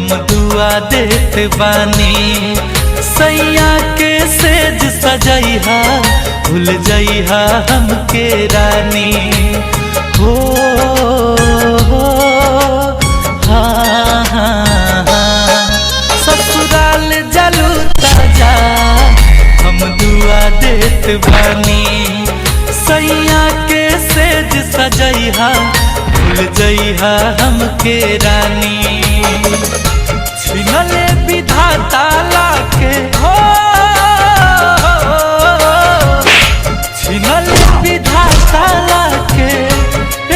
हम दुआ देत बानी। सैया के सेज सजैहा भूल जइहा हमके रानी। हो हाँ हाँ हाँ ससुराल जलू ताजा हम दुआ देत बानी। सैया के सेज सजैहा भूल जइहा हमके रानी। छिनले विधाता लाके हो छिनले विधाता लाके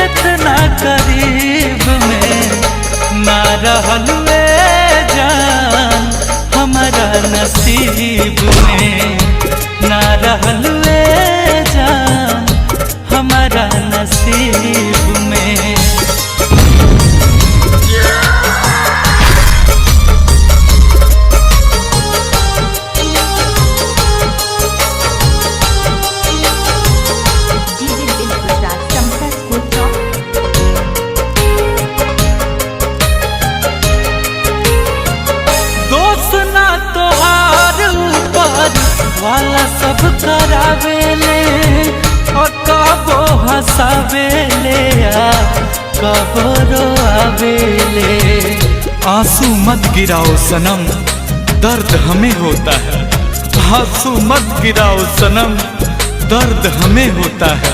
इतना करीब में ना रहलू जान हमारा नसीब में। ना रहलू जान हमारा नसीब में। वाला सब करावेले और कबो हंसावेले कबो रोआवेले। आंसू मत गिराओ सनम दर्द हमें होता है। आंसू मत गिराओ सनम दर्द हमें होता है।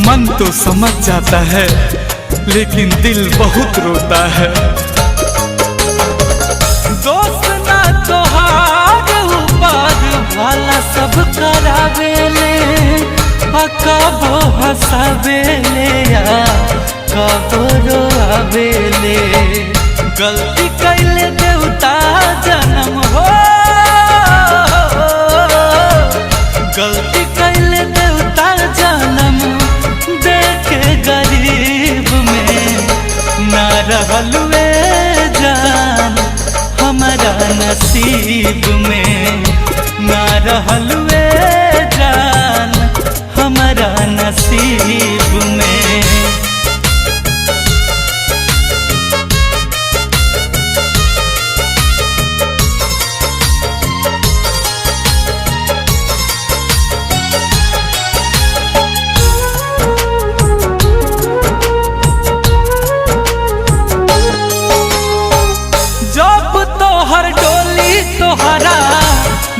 मन तो समझ जाता है लेकिन दिल बहुत रोता है। दोस्त ना तोहार वाला सब करावेले कबो हंसावेले कबो रोआवेले। गलती कैले देवता जन्म हो गलती कैले देवता जन्म देके गरीब में। ना रहलू जान हमारा नसीब में। ना रहलू जान हमारा नसीब में। जब तोहर डोली तोहरा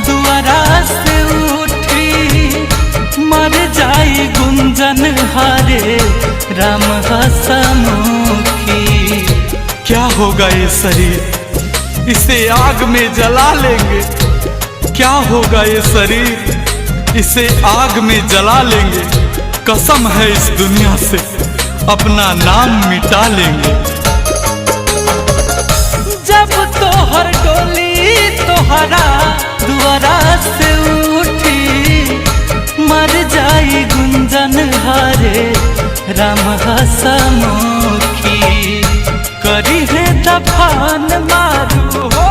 दुआरा से उठी मर जाई गुंजन हारे राम हसमुखी। क्या होगा ये शरीर इसे आग में जला लेंगे। क्या होगा ये शरीर इसे आग में जला लेंगे। कसम है इस दुनिया से अपना नाम मिटा लेंगे। जब तोहर डोली तोहरा दुआरा से उठी मर जाई गुंजन हारे राम हसमुखी। करी है दफान मारू हो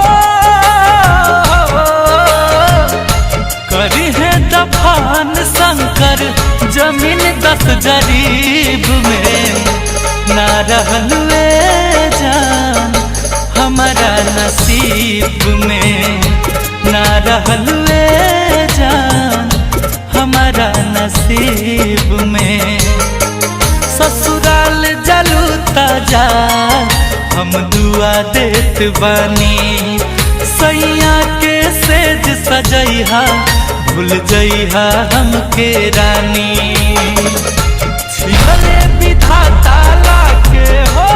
करी है दफान शंकर जमीन 10 जरीब में। ना रहलू जान हमारा नसीब में। ना रहलू जान हमारा नसीब में। ससुराल जलू ताजा हम दुआ देत बानी। सैया के सेज सजैहा भूल जइहा हमके रानी। छिनले विधाता लाके हो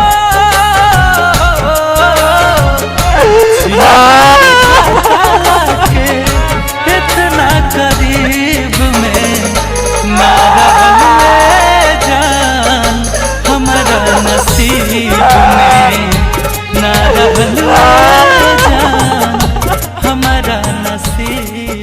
इतना करीब में। ना रहलू जान हमारा नसीब में। ना रहलू जान हमारा नसीब।